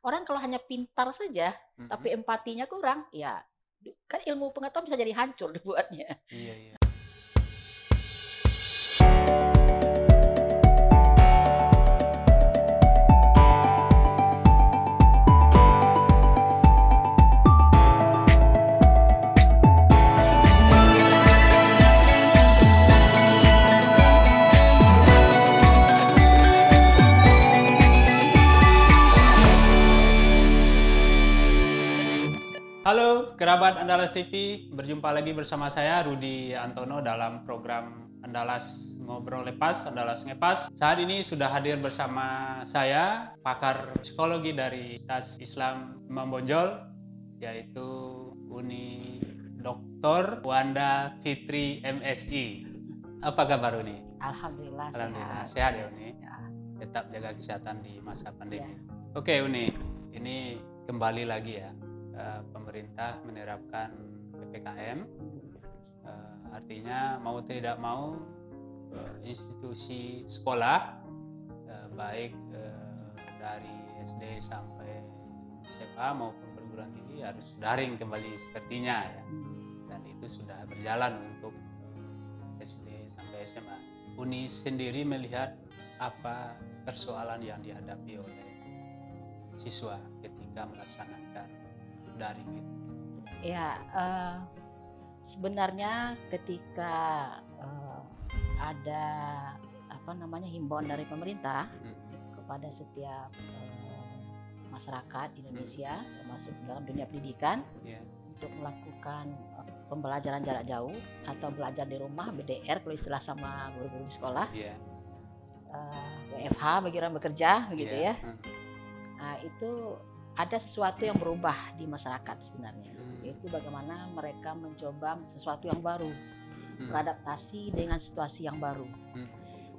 Orang kalau hanya pintar saja, tapi empatinya kurang, ya kan ilmu pengetahuan bisa jadi hancur dibuatnya. Iya, iya. Halo kerabat Andalas TV, berjumpa lagi bersama saya Rudi Antono dalam program Andalas Ngobrol Lepas, Andalas Ngepas. Saat ini sudah hadir bersama saya pakar psikologi dari Universitas Islam Membonjol, yaitu Uni Dr. Wanda Fitri MSI. Apa kabar Uni? Alhamdulillah, Alhamdulillah sehat. sehat ya Uni. Ya. Tetap jaga kesehatan di masa pandemi. Ya. Oke Uni, ini kembali lagi ya. Pemerintah menerapkan PPKM, artinya mau tidak mau institusi sekolah baik dari SD sampai SMA maupun perguruan tinggi harus daring kembali sepertinya ya, dan itu sudah berjalan untuk SD sampai SMA. Uni sendiri melihat apa persoalan yang dihadapi oleh siswa ketika melaksanakan daring itu? Ya, sebenarnya ketika ada himbauan dari pemerintah kepada setiap masyarakat Indonesia, termasuk dalam dunia pendidikan, untuk melakukan pembelajaran jarak jauh atau belajar di rumah, BDR kalau istilah sama guru-guru di sekolah, WFH bagi orang bekerja, begitu ya. Nah, itu ada sesuatu yang berubah di masyarakat sebenarnya, yaitu bagaimana mereka mencoba sesuatu yang baru, beradaptasi dengan situasi yang baru,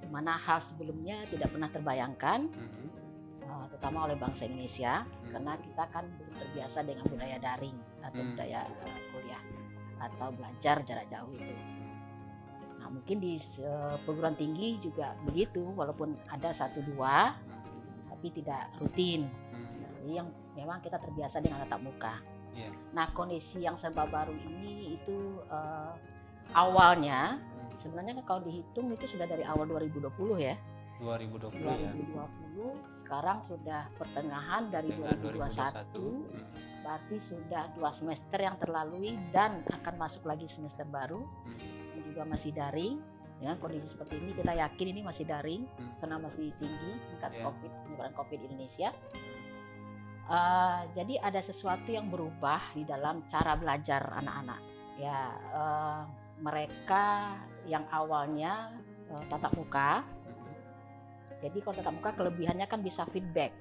di mana hal sebelumnya tidak pernah terbayangkan, terutama oleh bangsa Indonesia, karena kita kan belum terbiasa dengan budaya daring atau budaya kuliah atau belajar jarak jauh itu. Nah, mungkin di perguruan tinggi juga begitu, walaupun ada 1-2, tapi tidak rutin. Jadi yang memang kita terbiasa dengan tatap muka. Nah, kondisi yang serba baru ini itu awalnya sebenarnya kalau dihitung itu sudah dari awal 2020 ya. 2020 ya. Sekarang sudah pertengahan dari 2021. Berarti sudah 2 semester yang terlalui dan akan masuk lagi semester baru. Ini juga masih daring. Dengan kondisi seperti ini kita yakin ini masih daring karena masih tinggi tingkat penyebaran COVID di Indonesia. Jadi ada sesuatu yang berubah di dalam cara belajar anak-anak. Ya, mereka yang awalnya tatap muka. Jadi kalau tatap muka kelebihannya kan bisa feedback.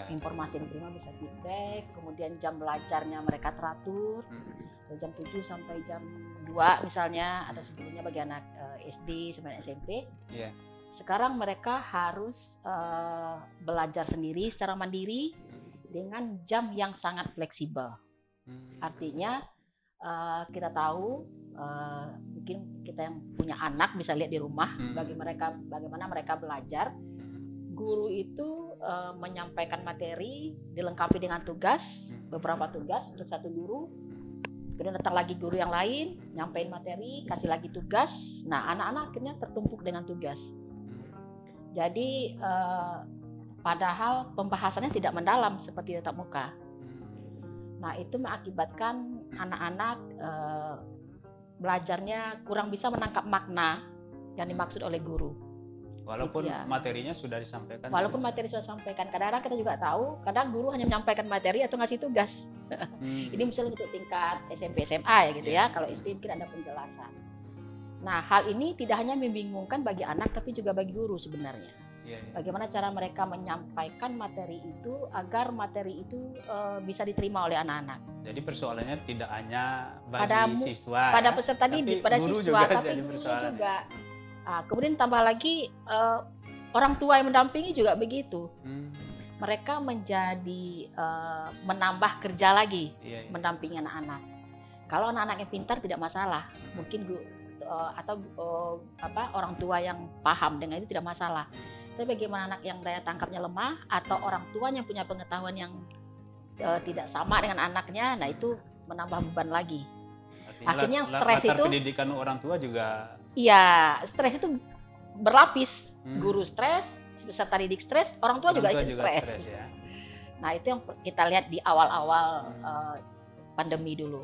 Informasi yang diterima bisa feedback, kemudian jam belajarnya mereka teratur. Jam 7 sampai jam 2 misalnya, ada sebelumnya bagi anak SD sampai SMP. Sekarang mereka harus belajar sendiri secara mandiri dengan jam yang sangat fleksibel. Artinya kita tahu, mungkin kita yang punya anak bisa lihat di rumah bagaimana mereka belajar. Guru itu menyampaikan materi dilengkapi dengan tugas, beberapa tugas untuk satu guru. Kemudian datang lagi guru yang lain, nyampein materi, kasih lagi tugas. Nah, anak-anak akhirnya tertumpuk dengan tugas. Jadi padahal pembahasannya tidak mendalam seperti tatap muka. Nah, itu mengakibatkan anak-anak belajarnya kurang bisa menangkap makna yang dimaksud oleh guru. Walaupun materinya sudah disampaikan. Walaupun materi sudah disampaikan, kadang-kadang kita juga tahu, kadang guru hanya menyampaikan materi atau ngasih tugas. Ini misalnya untuk tingkat SMP SMA ya gitu ya. Kalau SD mungkin ada penjelasan. Nah, hal ini tidak hanya membingungkan bagi anak tapi juga bagi guru sebenarnya. Bagaimana cara mereka menyampaikan materi itu agar materi itu bisa diterima oleh anak-anak. Jadi persoalannya tidak hanya bagi siswa, pada peserta didik, pada siswa, tapi gurunya juga. Kemudian tambah lagi orang tua yang mendampingi juga begitu. Mereka menjadi menambah kerja lagi mendampingi anak-anak. Kalau anak-anak yang pintar tidak masalah, mungkin orang tua yang paham dengan itu tidak masalah. Tapi bagaimana anak yang daya tangkapnya lemah atau orang tuanya punya pengetahuan yang tidak sama dengan anaknya, nah itu menambah beban lagi. Artinya Akhirnya stres latar itu, pendidikan orang tua juga. iya, stres itu berlapis. Guru stres, peserta didik stres, orang tua juga ikut stres. Ya. Nah itu yang kita lihat di awal-awal pandemi dulu.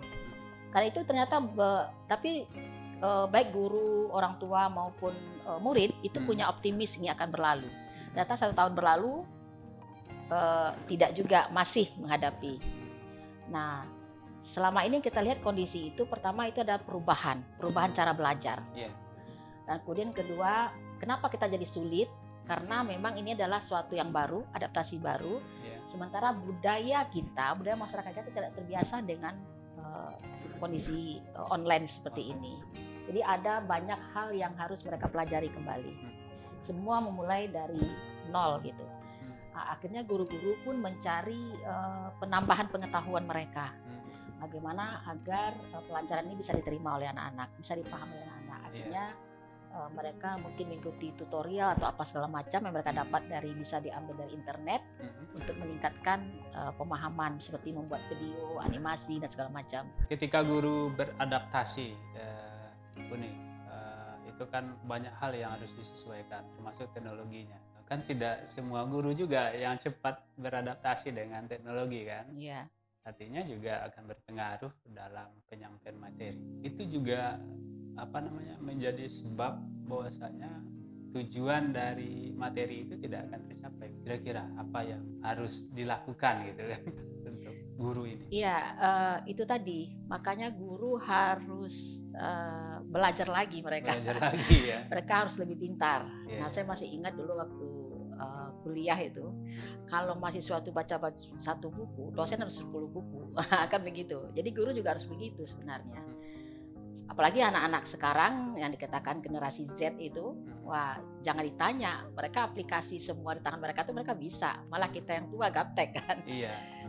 Karena itu ternyata tapi baik guru, orang tua maupun murid itu punya optimis ini akan berlalu. Ternyata 1 tahun berlalu tidak juga, masih menghadapi. Nah selama ini kita lihat kondisi itu, pertama itu ada perubahan cara belajar. Dan kemudian kedua, kenapa kita jadi sulit? Karena memang ini adalah suatu yang baru, adaptasi baru. Sementara budaya masyarakat kita tidak terbiasa dengan kondisi online seperti ini. Jadi ada banyak hal yang harus mereka pelajari kembali. Semua memulai dari nol gitu. Akhirnya guru-guru pun mencari penambahan pengetahuan mereka. Bagaimana agar pelajaran ini bisa diterima oleh anak-anak, bisa dipahami oleh anak-anak. Akhirnya mereka mungkin mengikuti tutorial atau apa segala macam yang mereka dapat bisa diambil dari internet untuk meningkatkan pemahaman, seperti membuat video, animasi dan segala macam. Ketika guru beradaptasi, itu kan banyak hal yang harus disesuaikan, termasuk teknologinya. Kan tidak semua guru juga yang cepat beradaptasi dengan teknologi kan? Iya. Artinya juga akan berpengaruh dalam penyampaian materi. Itu juga menjadi sebab bahwasanya tujuan dari materi itu tidak akan tercapai. Kira-kira apa yang harus dilakukan gitu kan untuk guru ini? Iya, itu tadi. Makanya guru harus belajar lagi mereka. Mereka harus lebih pintar. Nah, saya masih ingat dulu waktu kuliah itu, kalau mahasiswa itu baca 1 buku, dosen harus 10 buku. Kan begitu. Jadi guru juga harus begitu sebenarnya. Apalagi anak-anak sekarang yang dikatakan generasi Z itu, wah jangan ditanya, mereka aplikasi semua di tangan mereka tuh mereka bisa, malah kita yang tua gaptek kan.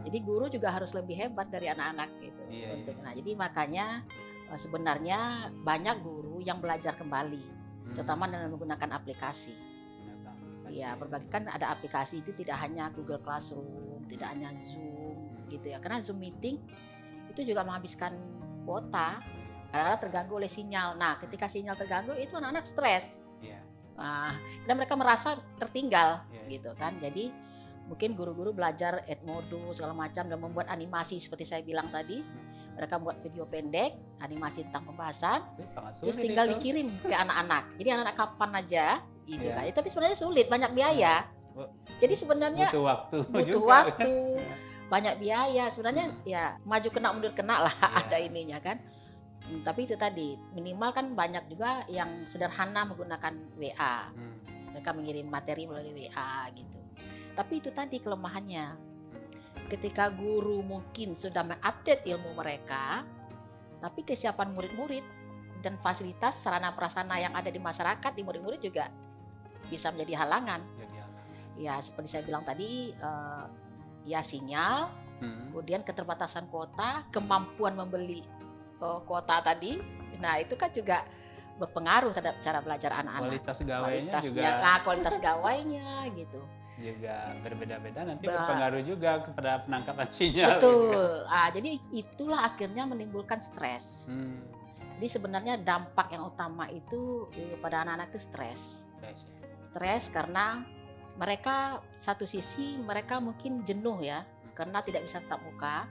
Jadi guru juga harus lebih hebat dari anak-anak gitu. Nah jadi makanya sebenarnya banyak guru yang belajar kembali, terutama dengan menggunakan aplikasi. Iya, berbagai kan ada aplikasi itu, tidak hanya Google Classroom, tidak hanya Zoom gitu ya. Karena Zoom meeting itu juga menghabiskan kuota. Kadang-kadang terganggu oleh sinyal. Nah, ketika sinyal terganggu itu anak-anak stres. Dan mereka merasa tertinggal gitu kan. Jadi mungkin guru-guru belajar Edmodo segala macam dan membuat animasi seperti saya bilang tadi. Mereka membuat video pendek, animasi tentang pembahasan, terus tinggal dikirim ke anak-anak. Jadi anak-anak kapan aja gitu kan. Tapi sebenarnya sulit, banyak biaya. Jadi sebenarnya butuh waktu, banyak biaya. Sebenarnya ya maju kena mundur kena lah ada ininya kan. Tapi itu tadi, minimal kan banyak juga yang sederhana menggunakan WA. Mereka mengirim materi melalui WA gitu. Tapi itu tadi kelemahannya. Ketika guru mungkin sudah mengupdate ilmu mereka, tapi kesiapan murid-murid dan fasilitas sarana prasarana yang ada di masyarakat, di murid-murid juga bisa menjadi halangan. Ya seperti saya bilang tadi, ya sinyal, kemudian keterbatasan kuota, kemampuan membeli kuota tadi. Nah itu kan juga berpengaruh terhadap cara belajar anak-anak. Kualitas gawainya gitu. Juga berbeda-beda, nanti berpengaruh juga kepada penangkapan sinyal. Betul. Jadi itulah akhirnya menimbulkan stres. Jadi sebenarnya dampak yang utama itu pada anak-anak itu stres. Stres karena mereka satu sisi mereka mungkin jenuh ya, karena tidak bisa tatap muka.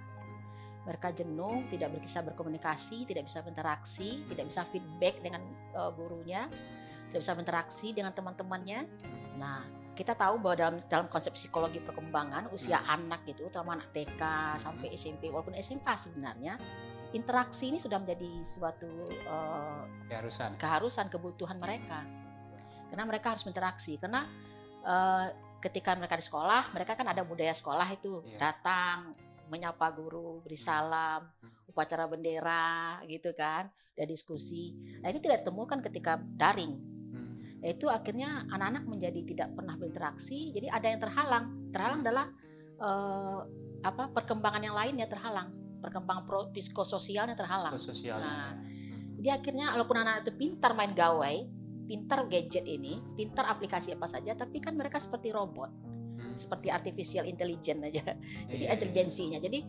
Mereka jenuh, tidak bisa berkomunikasi, tidak bisa berinteraksi, tidak bisa feedback dengan gurunya, tidak bisa berinteraksi dengan teman-temannya. Nah, kita tahu bahwa dalam konsep psikologi perkembangan usia anak itu, terutama anak TK sampai SMP, walaupun SMA sebenarnya, interaksi ini sudah menjadi suatu keharusan, kebutuhan mereka. Karena mereka harus berinteraksi. Karena ketika mereka di sekolah, mereka kan ada budaya sekolah itu, datang, menyapa guru, beri salam, upacara bendera gitu kan, ada diskusi. Nah itu tidak ditemukan ketika daring. Itu akhirnya anak-anak menjadi tidak pernah berinteraksi, jadi ada yang terhalang. Terhalang adalah perkembangan yang lainnya terhalang, perkembangan psikososialnya terhalang. Nah, jadi akhirnya walaupun anak-anak itu pintar main gawai, pintar gadget ini, pintar aplikasi apa saja, tapi kan mereka seperti robot. seperti artificial intelligence aja. Jadi intelijensinya. Jadi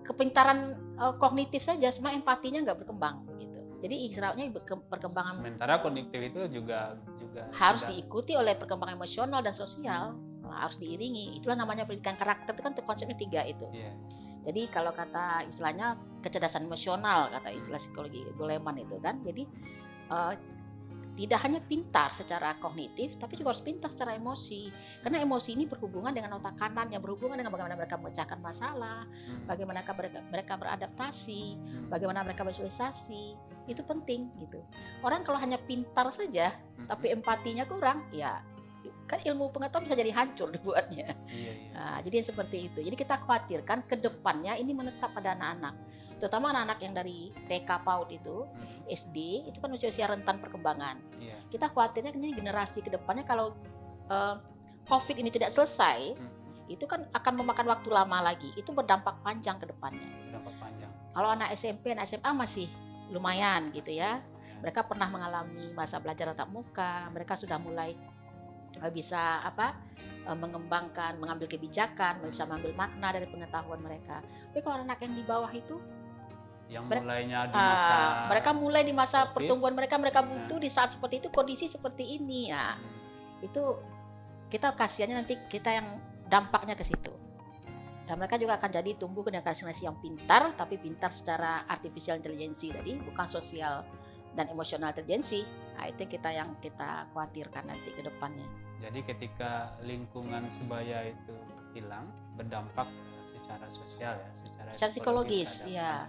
kepintaran kognitif saja, semua empatinya nggak berkembang gitu. Jadi istilahnya perkembangan. Sementara kognitif itu juga harus diikuti oleh perkembangan emosional dan sosial, harus diiringi. Itulah namanya pendidikan karakter, itu kan konsepnya 3 itu. Jadi kalau kata istilahnya kecerdasan emosional, kata istilah psikologi Goleman itu kan. Jadi tidak hanya pintar secara kognitif, tapi juga harus pintar secara emosi. Karena emosi ini berhubungan dengan otak kanan, yang berhubungan dengan bagaimana mereka memecahkan masalah, bagaimana mereka beradaptasi, bagaimana mereka bersosialisasi. Itu penting gitu. Orang kalau hanya pintar saja, tapi empatinya kurang, ya kan ilmu pengetahuan bisa jadi hancur dibuatnya. Nah, jadi seperti itu. Jadi kita khawatirkan ke depannya ini menetap pada anak-anak, terutama anak-anak yang dari TK PAUD itu, SD itu kan usia-usia rentan perkembangan. Kita khawatirnya ini generasi ke depannya kalau COVID ini tidak selesai, itu kan akan memakan waktu lama lagi. Itu berdampak panjang ke depannya. Kalau anak SMP, anak SMA masih lumayan gitu ya. Mereka pernah mengalami masa belajar tatap muka, mereka sudah mulai bisa mengembangkan, mengambil kebijakan, bisa mengambil makna dari pengetahuan mereka. Tapi kalau anak yang di bawah itu, yang mulainya di masa mereka mulai di masa COVID, pertumbuhan mereka butuh di saat seperti itu, kondisi seperti ini ya. Itu kita kasihannya nanti kita yang dampaknya ke situ. Dan mereka juga akan jadi tumbuh ke generasi yang pintar, tapi pintar secara artificial intelligence tadi, bukan sosial dan emosional intelligence. Nah, itu yang kita khawatirkan nanti ke depannya. Jadi ketika lingkungan sebaya itu hilang, berdampak secara sosial ya, secara psikologis ya.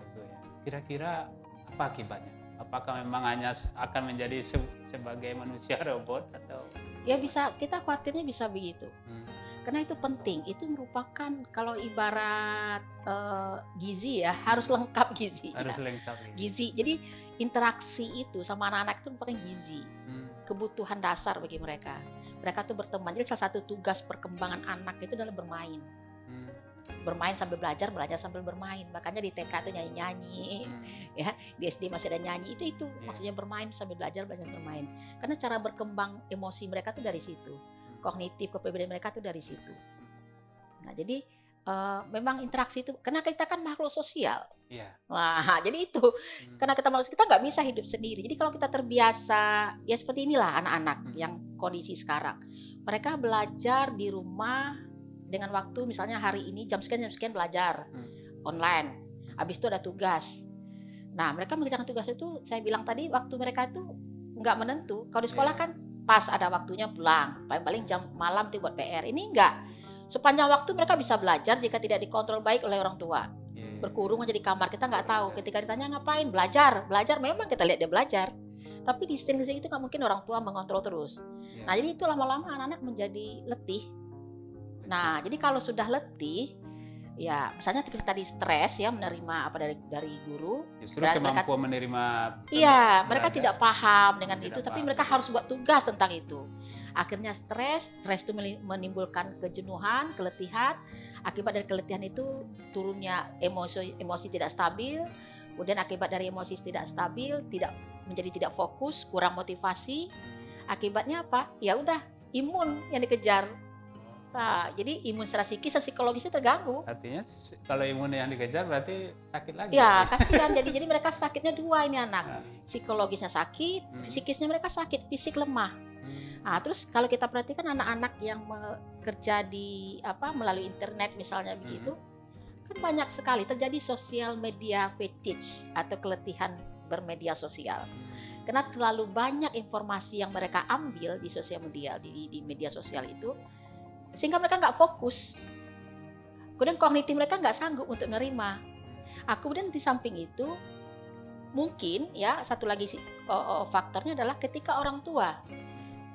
Kira-kira apa akibatnya? Apakah memang hanya akan menjadi sebagai manusia robot atau? Ya bisa, kita khawatirnya bisa begitu. Karena itu penting, itu merupakan kalau ibarat gizi ya, harus lengkap gizi. Harus lengkap gizi. Jadi interaksi itu sama anak-anak itu merupakan gizi, kebutuhan dasar bagi mereka. Mereka tuh berteman. Jadi salah satu tugas perkembangan anak itu adalah bermain. Bermain sambil belajar, belajar sambil bermain. Makanya di TK itu nyanyi-nyanyi, ya. Di SD masih ada nyanyi. Itu maksudnya bermain sambil belajar, belajar bermain. Karena cara berkembang emosi mereka tuh dari situ. Kognitif kepribadian mereka tuh dari situ. Nah, jadi memang interaksi itu, karena kita kan makhluk sosial. Nah, jadi itu karena kita makhluk, kita nggak bisa hidup sendiri. Jadi kalau kita terbiasa, ya seperti inilah anak-anak yang kondisi sekarang. Mereka belajar di rumah dengan waktu misalnya hari ini jam sekian belajar online. Habis itu ada tugas. Nah, mereka mengerjakan tugas itu, saya bilang tadi waktu mereka itu nggak menentu. Kalau di sekolah kan pas ada waktunya pulang, paling jam malam tuh buat PR. Ini enggak. Sepanjang waktu mereka bisa belajar jika tidak dikontrol baik oleh orang tua. Berkurung aja di kamar, kita nggak tahu. Ketika ditanya ngapain, belajar memang kita lihat dia belajar. Tapi di sini itu nggak mungkin orang tua mengontrol terus. Nah, jadi itu lama-lama anak-anak menjadi letih. Nah, jadi kalau sudah letih, ya misalnya kita tadi stres ya, menerima apa dari guru. Justru kemampuan menerima. Iya, mereka tidak paham dengan itu, tapi mereka harus buat tugas tentang itu. Akhirnya stres itu menimbulkan kejenuhan, keletihan. Akibat dari keletihan itu turunnya emosi tidak stabil. Kemudian akibat dari emosi tidak stabil, menjadi tidak fokus, kurang motivasi. Akibatnya apa? Ya udah, imun yang dikejar. Nah, jadi imun secara psikis dan psikologisnya terganggu. Artinya kalau imun yang dikejar berarti sakit lagi. Ya, kasihan. jadi mereka sakitnya dua ini anak. Psikologisnya sakit, psikisnya mereka sakit, fisik lemah. Nah, terus kalau kita perhatikan anak-anak yang bekerja di melalui internet misalnya begitu, kan banyak sekali terjadi sosial media fetish atau keletihan bermedia sosial. Karena terlalu banyak informasi yang mereka ambil di sosial media, di media sosial itu, sehingga mereka nggak fokus. Kemudian kognitif mereka nggak sanggup untuk menerima. Kemudian di samping itu mungkin ya satu lagi faktornya adalah ketika orang tua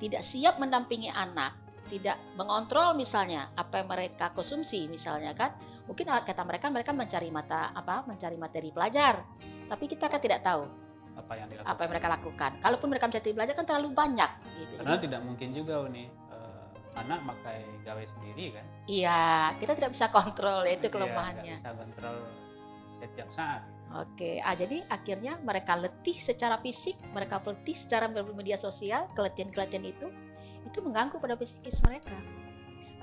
tidak siap mendampingi anak, tidak mengontrol misalnya apa yang mereka konsumsi misalnya kan, mungkin kata mereka mencari materi belajar, tapi kita kan tidak tahu apa yang mereka lakukan. Kalaupun mereka mencari belajar kan terlalu banyak gitu. Karena tidak mungkin juga anak pakai gawe sendiri kan? Iya, kita tidak bisa kontrol, itu kelemahannya. Tidak bisa kontrol setiap saat. Oke, jadi akhirnya mereka letih secara fisik, mereka letih secara media sosial, keletihan itu mengganggu pada psikis mereka.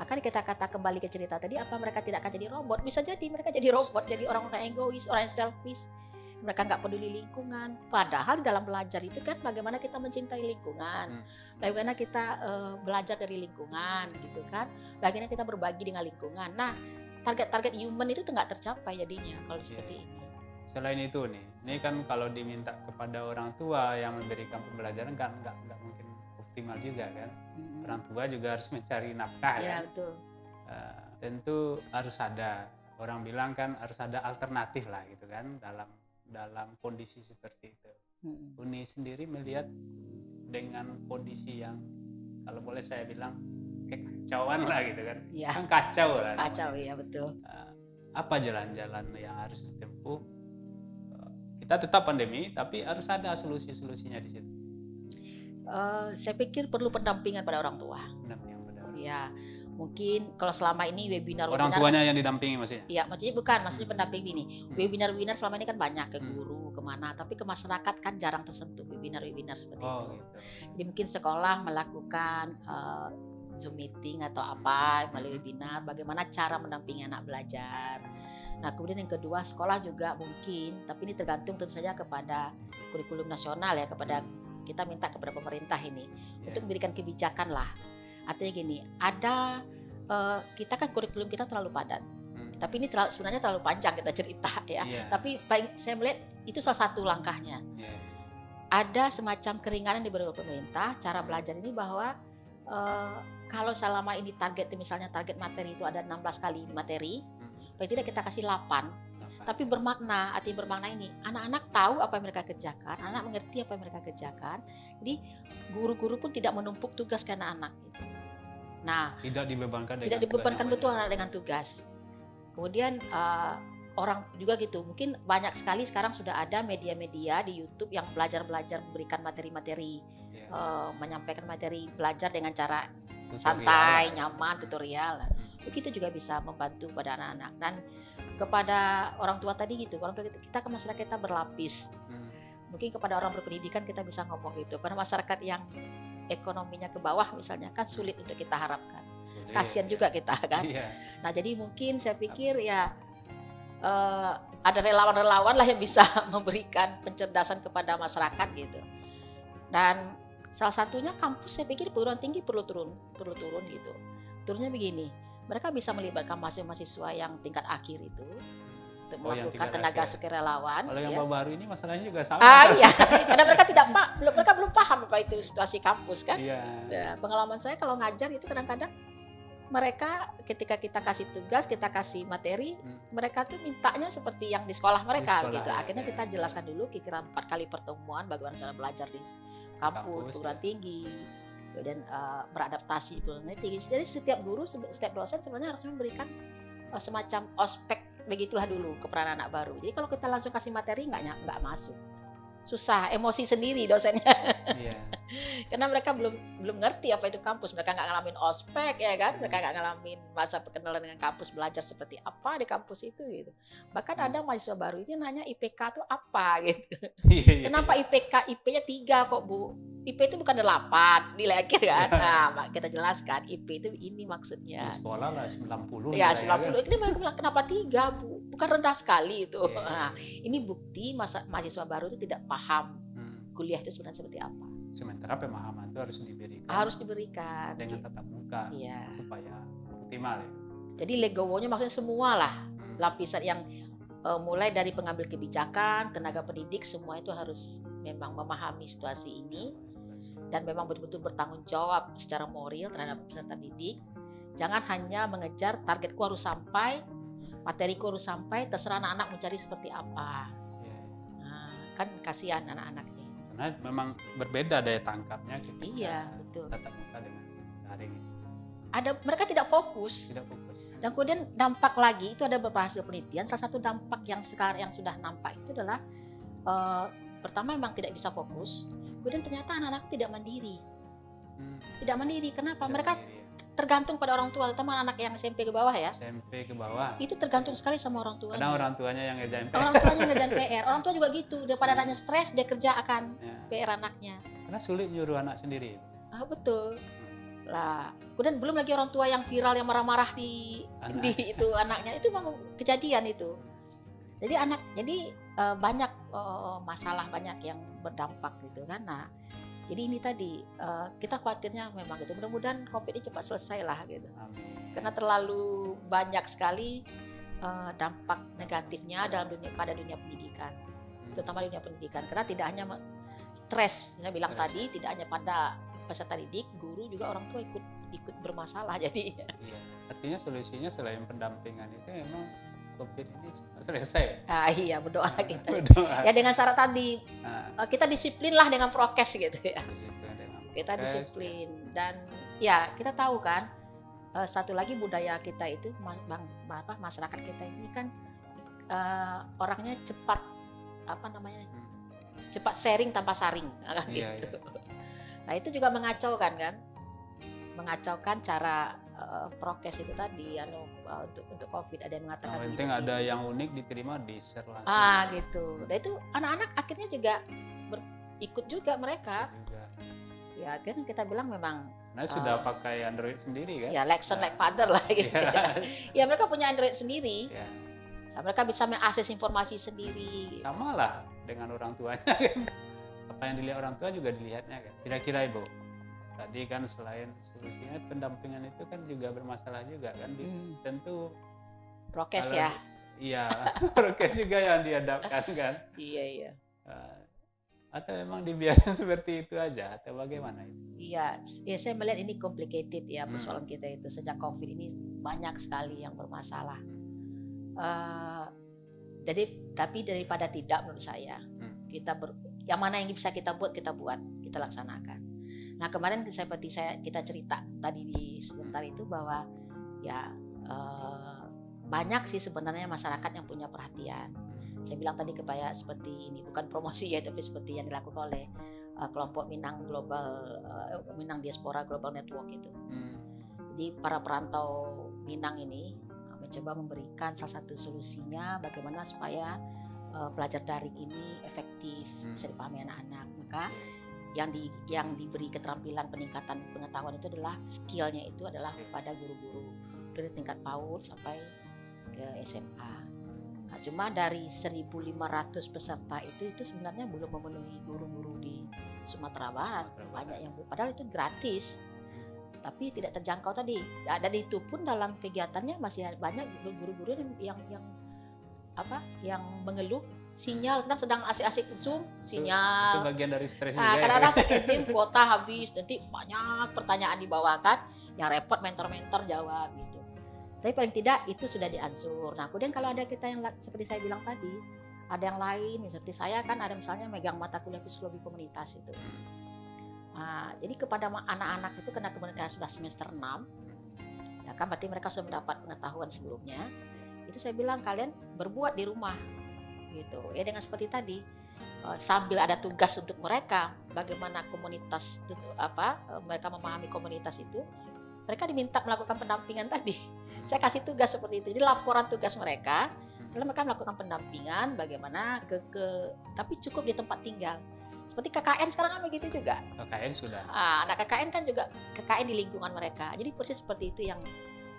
Akan kita kembali ke cerita tadi, apa mereka tidak akan jadi robot? Bisa jadi mereka jadi robot, jadi orang-orang egois, orang yang selfish. Mereka nggak peduli lingkungan. Padahal dalam belajar itu kan bagaimana kita mencintai lingkungan, bagaimana kita belajar dari lingkungan, gitu kan? Bagaimana kita berbagi dengan lingkungan. Nah, target-target human itu nggak tercapai jadinya kalau seperti ini. Selain itu nih, ini kan kalau diminta kepada orang tua yang memberikan pembelajaran kan nggak mungkin optimal juga kan. Orang tua juga harus mencari nafkah ya, kan. Betul. Tentu harus ada, orang bilang kan harus ada alternatif lah gitu kan dalam kondisi seperti itu. Uni sendiri melihat dengan kondisi yang kalau boleh saya bilang kekacauan lah gitu kan. Ya. Kan kacau lah. Kacau ya, betul. Apa jalan-jalan yang harus ditempuh? Kita tetap pandemi tapi harus ada solusi-solusinya di situ. Saya pikir perlu pendampingan pada orang tua. Ya, mungkin kalau selama ini webinar orang tuanya yang didampingi maksudnya? Iya, maksudnya pendamping ini. Webinar selama ini kan banyak ke guru kemana, tapi ke masyarakat kan jarang tersentuh webinar seperti itu. Gitu. Jadi mungkin sekolah melakukan Zoom meeting atau apa melalui webinar, bagaimana cara mendampingi anak belajar. Nah, kemudian yang kedua, sekolah juga mungkin, tapi ini tergantung tentu saja kepada kurikulum nasional ya, kepada kita minta kepada pemerintah ini untuk memberikan kebijakan lah. Artinya gini, ada kita kan kurikulum kita terlalu padat, tapi ini sebenarnya terlalu panjang kita cerita ya. Tapi saya melihat itu salah satu langkahnya. Ada semacam keringanan di beberapa pemerintah cara belajar ini bahwa kalau selama ini misalnya target materi itu ada 16 kali materi, paling tidak kita kasih 8. Tapi bermakna, artinya bermakna ini anak-anak tahu apa yang mereka kerjakan, anak mengerti apa yang mereka kerjakan. Jadi guru-guru pun tidak menumpuk tugas ke anak-anak gitu. Nah, tidak dibebankan betul anak dengan tugas. Kemudian orang juga gitu, mungkin banyak sekali sekarang sudah ada media-media di YouTube yang belajar memberikan materi-materi, menyampaikan materi belajar dengan cara santai, nyaman, tutorial. Begitu juga bisa membantu pada anak-anak. Dan kepada orang tua tadi gitu, orang tua kita ke masyarakat kita berlapis. Mungkin kepada orang berpendidikan kita bisa ngomong gitu. Pada masyarakat yang ekonominya ke bawah misalnya kan sulit untuk kita harapkan. Kasian juga kita kan. Nah, jadi mungkin saya pikir ya ada relawan-relawan lah yang bisa memberikan pencerdasan kepada masyarakat gitu. Dan salah satunya kampus, saya pikir perguruan tinggi perlu turun gitu. Turunnya begini. Mereka bisa melibatkan mahasiswa yang tingkat akhir itu untuk melakukan tenaga sukarelawan. Kalau yang baru ini masalahnya juga sama. Iya, karena mereka belum paham apa itu situasi kampus kan. Ya, pengalaman saya kalau ngajar itu kadang-kadang mereka ketika kita kasih tugas, kita kasih materi, mereka tuh mintanya seperti yang di sekolah mereka gitu. Akhirnya kita jelaskan dulu kira-kira 4 kali pertemuan bagaimana cara belajar di kampus, perguruan tinggi. Dan beradaptasi tinggi. Jadi setiap guru, setiap dosen sebenarnya harus memberikan semacam ospek begitulah dulu kepada anak baru. Jadi kalau kita langsung kasih materi nggak masuk, susah, emosi sendiri dosennya. Karena mereka belum ngerti apa itu kampus, mereka nggak ngalamin ospek ya kan, mereka nggak ngalamin masa perkenalan dengan kampus, belajar seperti apa di kampus itu gitu. Bahkan ada mahasiswa baru itu nanya IPK itu apa gitu. Kenapa IP-nya 3 kok Bu? IP itu bukan 8 nilai akhir kan. Nah, kita jelaskan IP itu ini maksudnya. Di sekolah lah 90. Ya 90. Ini mereka bilang kenapa 3 Bu? Bukan rendah sekali itu. Nah, ini bukti mahasiswa baru itu tidak paham kuliah itu sebenarnya seperti apa. Sementara pemahaman itu harus diberikan dengan tatap muka supaya optimal ya. Jadi legowonya maksudnya semua lah lapisan yang mulai dari pengambil kebijakan, tenaga pendidik, semua itu harus memang memahami situasi ini dan memang betul-betul bertanggung jawab secara moral terhadap peserta didik. Jangan hanya mengejar targetku harus sampai, materiku harus sampai, terserah anak-anak mencari seperti apa. Nah, kan kasihan anak-anaknya. Karena memang berbeda daya tangkapnya betul. Tatap muka dengan daring. Mereka tidak fokus. Dan kemudian dampak lagi itu ada beberapa hasil penelitian. Salah satu dampak yang sekarang yang sudah nampak itu adalah pertama memang tidak bisa fokus. Kemudian ternyata anak-anak tidak mandiri. Tidak mandiri. Kenapa? Mereka tergantung pada orang tua, terutama anak yang SMP ke bawah ya. SMP ke bawah. Itu tergantung sekali sama orang tuanya. Kadang orang tuanya yang ngerjain PR. Orang tuanya ngerjain PR. Orang tua juga gitu. Daripada anaknya stres, dia kerja akan PR anaknya. Karena sulit nyuruh anak sendiri. Betul. lah. Kemudian belum lagi orang tua yang viral yang marah-marah di itu anaknya, itu memang kejadian itu. Jadi banyak masalah, banyak yang berdampak gitu kan. Nah, jadi ini tadi kita khawatirnya memang gitu. Mudah-mudahan COVID ini cepat selesai lah gitu. Karena terlalu banyak sekali dampak negatifnya pada dunia pendidikan, terutama dunia pendidikan. Karena tidak hanya stres, saya bilang tadi, tidak hanya pada peserta didik, guru juga orang tua ikut bermasalah jadi. Iya. Artinya solusinya selain pendampingan itu memang COVID ini selesai. Iya, berdoa kita. Berdoa. Ya dengan syarat tadi kita disiplin lah dengan prokes gitu ya. Kita disiplin ya. Dan ya kita tahu kan satu lagi budaya kita itu masyarakat kita ini kan orangnya cepat cepat sharing tanpa saring kan gitu. Iya. Nah itu juga mengacaukan cara prokes itu tadi untuk COVID. Ada yang mengatakan penting ada yang unik diterima di share langsung. Gitu. Nah itu anak-anak akhirnya juga ikut juga mereka. Ya kan kita bilang memang sudah pakai Android sendiri kan? Ya lesson like father lah gitu. Ya mereka punya Android sendiri. Ya. Nah, mereka bisa mengakses informasi sendiri. Sama lah dengan orang tuanya kan. Apa yang dilihat orang tua juga dilihatnya kan. Kira-kira Ibu, tadi kan selain solusinya pendampingan itu kan juga bermasalah juga kan. Tentu prokes ya. Iya, prokes juga yang dihadapkan kan. Iya. Atau memang dibiarkan seperti itu aja atau bagaimana itu? Iya, saya melihat ini complicated ya persoalan kita itu. Sejak COVID ini banyak sekali yang bermasalah. Tapi daripada tidak menurut saya kita yang mana yang bisa kita buat kita laksanakan. Nah kemarin seperti kita cerita tadi di sebentar itu bahwa ya banyak sih sebenarnya masyarakat yang punya perhatian. Saya bilang tadi kepada seperti ini, bukan promosi ya, tapi seperti yang dilakukan oleh kelompok Minang Minang Diaspora Global Network itu. Jadi para perantau Minang ini mencoba memberikan salah satu solusinya bagaimana supaya belajar daring ini efektif, bisa dipahami anak-anak. Maka yang diberi keterampilan peningkatan pengetahuan itu adalah skillnya itu adalah pada guru-guru dari tingkat PAUD sampai ke SMA. Nah, cuma dari 1.500 peserta itu sebenarnya belum memenuhi guru-guru di Sumatera Barat. Banyak yang padahal itu gratis, tapi tidak terjangkau tadi. Dan itu pun dalam kegiatannya masih banyak guru-guru yang mengeluh sinyal, kadang sedang asik-asik Zoom, sinyal. Itu bagian dari stres juga. Kadang-kadang sakit Zoom, kuota habis, nanti banyak pertanyaan dibawakan, yang repot mentor-mentor jawab gitu. Tapi paling tidak itu sudah diansur. Nah kemudian kalau ada kita yang seperti saya bilang tadi, ada yang lain, seperti saya kan ada misalnya megang mata kuliah psikologi komunitas itu. Nah, jadi kepada anak-anak itu karena kemudian sudah semester 6, ya kan berarti mereka sudah mendapat pengetahuan sebelumnya. Itu saya bilang kalian berbuat di rumah, gitu. Ya dengan seperti tadi, sambil ada tugas untuk mereka, bagaimana komunitas itu mereka memahami komunitas itu, mereka diminta melakukan pendampingan tadi. Saya kasih tugas seperti itu. Jadi laporan tugas mereka, lalu mereka melakukan pendampingan bagaimana tapi cukup di tempat tinggal. Seperti KKN sekarang kan begitu juga. KKN sudah. Nah KKN kan juga KKN di lingkungan mereka. Jadi persis seperti itu yang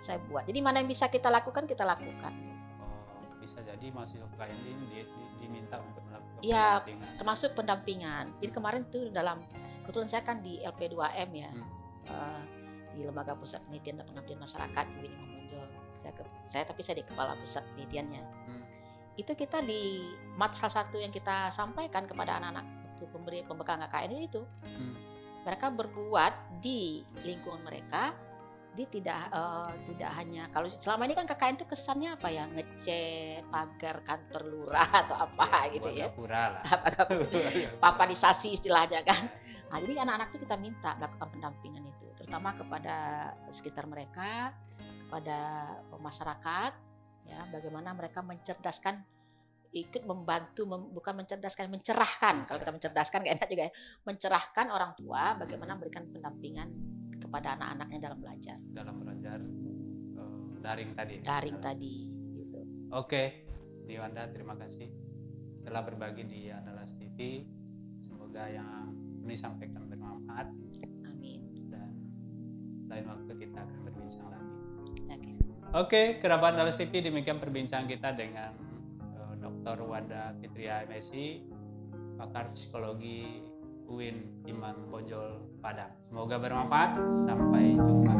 saya buat. Jadi mana yang bisa kita lakukan, kita lakukan. Bisa jadi mahasiswa KKN ini diminta untuk melakukan pendampingan. Ya, termasuk pendampingan. Jadi kemarin tuh kebetulan saya kan di LP2M ya. Di Lembaga Pusat Penelitian dan Pengabdian Masyarakat di Winning Monjol. Saya di kepala pusat penelitiannya. Itu kita di salah satu yang kita sampaikan kepada anak-anak waktu pemberi pembekalan KKN itu. Mereka berbuat di lingkungan mereka. Dia tidak hanya kalau selama ini kan KKN itu kesannya apa ya, ngecat pagar kantor lurah atau apa gitu ya. Papanisasi istilahnya kan. Nah, jadi anak-anak itu kita minta melakukan pendampingan itu, terutama kepada sekitar mereka, kepada masyarakat, ya, bagaimana mereka mencerdaskan, ikut membantu, bukan mencerdaskan, mencerahkan. Kalau kita mencerdaskan nggak enak juga ya, mencerahkan orang tua, bagaimana memberikan pendampingan kepada anak-anaknya dalam belajar. Daring tadi. Daring tadi, gitu. Oke, Diwanda, terima kasih telah berbagi di Andalas TV. Semoga yang disampaikan bermanfaat. Amin. Dan lain waktu kita akan berbincang lagi. Oke. Oke, kerabat Dallas TV, demikian perbincangan kita dengan Dr. Wanda Fitria MSI, pakar psikologi UIN Imam Bonjol Padang. Semoga bermanfaat. Sampai jumpa.